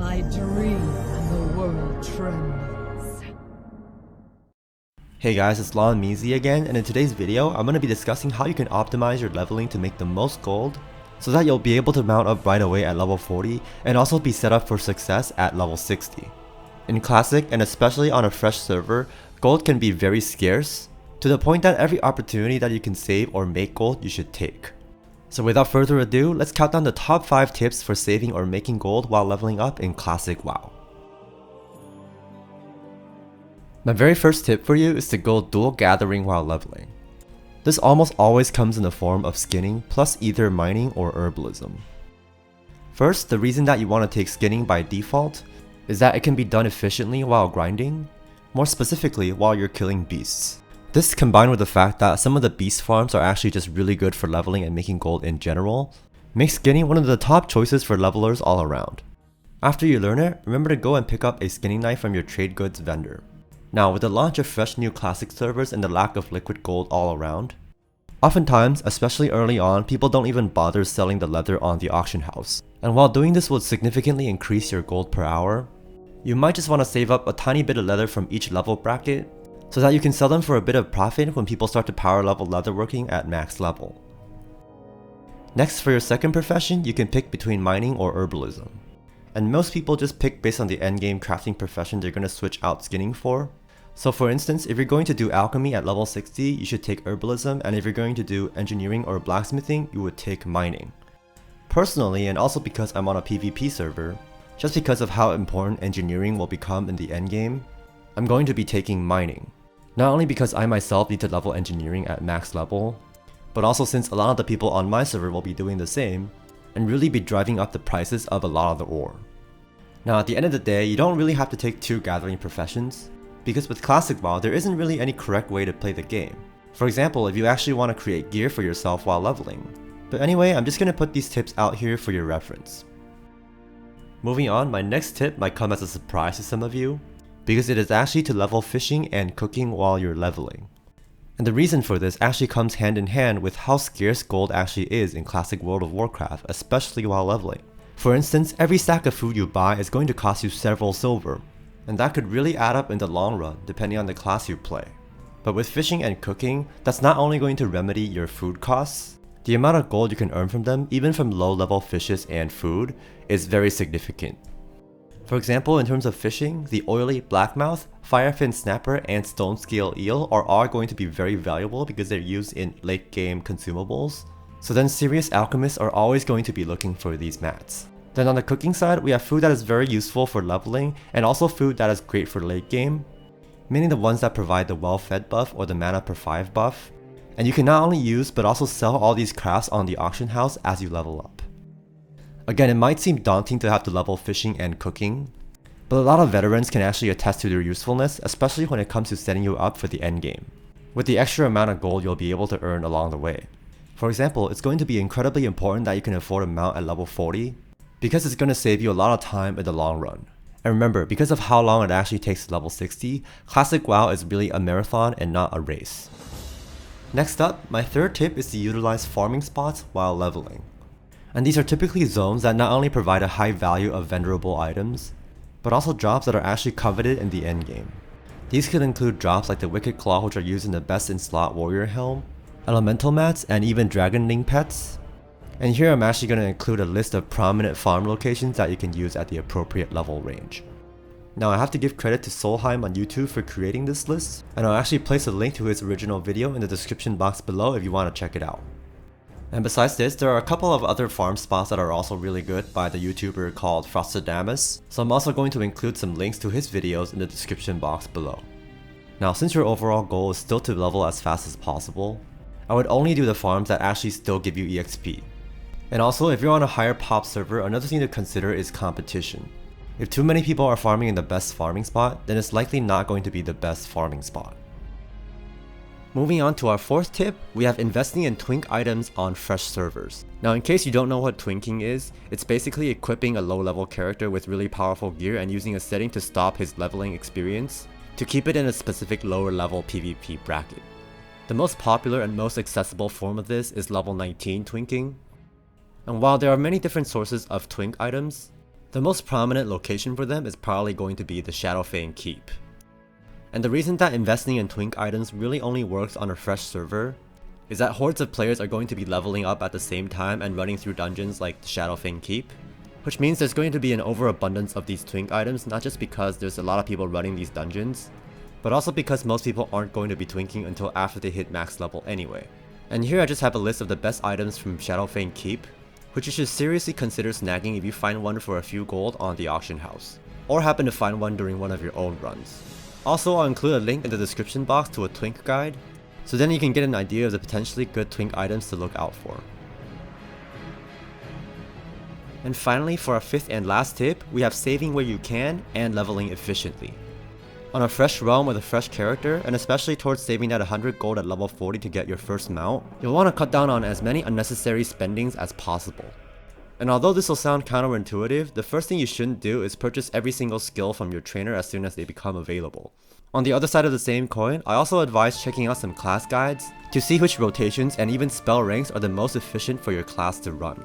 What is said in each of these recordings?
I dream and the world trembles. Hey guys, it's Lon Measy again, and in today's video, I'm going to be discussing how you can optimize your leveling to make the most gold, so that you'll be able to mount up right away at level 40, and also be set up for success at level 60. In Classic, and especially on a fresh server, gold can be very scarce, to the point that every opportunity that you can save or make gold you should take. So without further ado, let's count down the top 5 tips for saving or making gold while leveling up in Classic WoW. My very first tip for you is to go dual gathering while leveling. This almost always comes in the form of skinning plus either mining or herbalism. First, the reason that you want to take skinning by default is that it can be done efficiently while grinding, more specifically while you're killing beasts. This, combined with the fact that some of the beast farms are actually just really good for leveling and making gold in general, makes skinning one of the top choices for levelers all around. After you learn it, remember to go and pick up a skinning knife from your trade goods vendor. Now, with the launch of fresh new classic servers and the lack of liquid gold all around, oftentimes, especially early on, people don't even bother selling the leather on the auction house. And while doing this will significantly increase your gold per hour, you might just want to save up a tiny bit of leather from each level bracket, so that you can sell them for a bit of profit when people start to power level leatherworking at max level. Next, for your second profession, you can pick between mining or herbalism. And most people just pick based on the endgame crafting profession they're going to switch out skinning for. So for instance, if you're going to do alchemy at level 60, you should take herbalism, and if you're going to do engineering or blacksmithing, you would take mining. Personally, and also because I'm on a PvP server, just because of how important engineering will become in the endgame, I'm going to be taking mining. Not only because I myself need to level engineering at max level, but also since a lot of the people on my server will be doing the same, and really be driving up the prices of a lot of the ore. Now at the end of the day, you don't really have to take 2 gathering professions, because with Classic WoW there isn't really any correct way to play the game. For example, if you actually want to create gear for yourself while leveling. But anyway, I'm just going to put these tips out here for your reference. Moving on, my next tip might come as a surprise to some of you, because it is actually to level fishing and cooking while you're leveling. And the reason for this actually comes hand in hand with how scarce gold actually is in Classic World of Warcraft, especially while leveling. For instance, every stack of food you buy is going to cost you several silver, and that could really add up in the long run depending on the class you play. But with fishing and cooking, that's not only going to remedy your food costs, the amount of gold you can earn from them, even from low level fishes and food, is very significant. For example, in terms of fishing, the oily Blackmouth, Firefin snapper, and Stonescale eel are all going to be very valuable because they're used in late game consumables. So then serious alchemists are always going to be looking for these mats. Then on the cooking side, we have food that is very useful for leveling, and also food that is great for late game, meaning the ones that provide the well-fed buff or the mana per 5 buff. And you can not only use but also sell all these crafts on the auction house as you level up. Again, it might seem daunting to have to level fishing and cooking, but a lot of veterans can actually attest to their usefulness, especially when it comes to setting you up for the endgame, with the extra amount of gold you'll be able to earn along the way. For example, it's going to be incredibly important that you can afford a mount at level 40, because it's going to save you a lot of time in the long run. And remember, because of how long it actually takes to level 60, Classic WoW is really a marathon and not a race. Next up, my third tip is to utilize farming spots while leveling. And these are typically zones that not only provide a high value of vendorable items, but also drops that are actually coveted in the endgame. These could include drops like the Wicked Claw, which are used in the best in slot warrior helm, elemental mats, and even dragonling pets. And here I'm actually going to include a list of prominent farm locations that you can use at the appropriate level range. Now I have to give credit to Solheim on YouTube for creating this list, and I'll actually place a link to his original video in the description box below if you want to check it out. And besides this, there are a couple of other farm spots that are also really good by the YouTuber called Frostadamus, so I'm also going to include some links to his videos in the description box below. Now since your overall goal is still to level as fast as possible, I would only do the farms that actually still give you EXP. And also, if you're on a higher pop server, another thing to consider is competition. If too many people are farming in the best farming spot, then it's likely not going to be the best farming spot. Moving on to our fourth tip, we have investing in Twink items on fresh servers. Now in case you don't know what twinking is, it's basically equipping a low level character with really powerful gear and using a setting to stop his leveling experience to keep it in a specific lower level PvP bracket. The most popular and most accessible form of this is level 19 twinking. And while there are many different sources of twink items, The most prominent location for them is probably going to be the Shadowfang Keep. And the reason that investing in Twink items really only works on a fresh server is that hordes of players are going to be leveling up at the same time and running through dungeons like the Shadowfang Keep, which means there's going to be an overabundance of these Twink items, not just because there's a lot of people running these dungeons, but also because most people aren't going to be twinking until after they hit max level anyway. And here I just have a list of the best items from Shadowfang Keep, which you should seriously consider snagging if you find one for a few gold on the auction house, or happen to find one during one of your own runs. Also, I'll include a link in the description box to a Twink guide, so then you can get an idea of the potentially good Twink items to look out for. And finally, for our fifth and last tip, we have saving where you can and leveling efficiently. On a fresh realm with a fresh character, and especially towards saving that 100 gold at level 40 to get your first mount, you'll want to cut down on as many unnecessary spendings as possible. And although this will sound counterintuitive, the first thing you shouldn't do is purchase every single skill from your trainer as soon as they become available. On the other side of the same coin, I also advise checking out some class guides to see which rotations and even spell ranks are the most efficient for your class to run.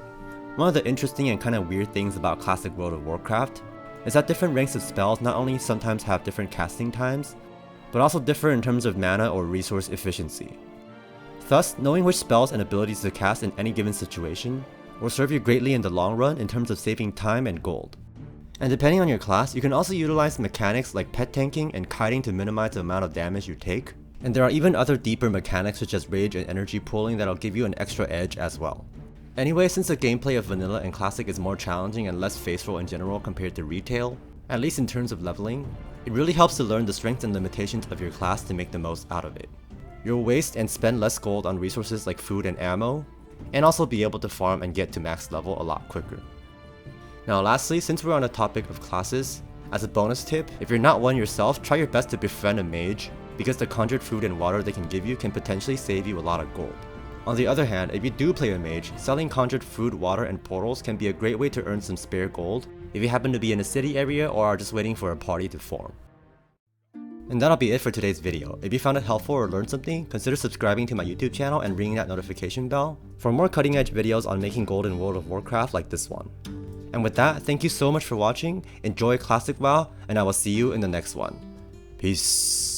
One of the interesting and kind of weird things about classic World of Warcraft is that different ranks of spells not only sometimes have different casting times, but also differ in terms of mana or resource efficiency. Thus, knowing which spells and abilities to cast in any given situation will serve you greatly in the long run in terms of saving time and gold. And depending on your class, you can also utilize mechanics like pet tanking and kiting to minimize the amount of damage you take, and there are even other deeper mechanics such as rage and energy pooling that'll give you an extra edge as well. Anyway, since the gameplay of Vanilla and Classic is more challenging and less faithful in general compared to Retail, at least in terms of leveling, it really helps to learn the strengths and limitations of your class to make the most out of it. You'll waste and spend less gold on resources like food and ammo, and also be able to farm and get to max level a lot quicker. Now lastly, since we're on the topic of classes, as a bonus tip, if you're not one yourself, try your best to befriend a mage, because the conjured food and water they can give you can potentially save you a lot of gold. On the other hand, if you do play a mage, selling conjured food, water, and portals can be a great way to earn some spare gold if you happen to be in a city area or are just waiting for a party to form. And that'll be it for today's video. If you found it helpful or learned something, consider subscribing to my YouTube channel and ringing that notification bell for more cutting edge videos on making gold in World of Warcraft like this one. And with that, thank you so much for watching, enjoy Classic WoW, and I will see you in the next one. Peace.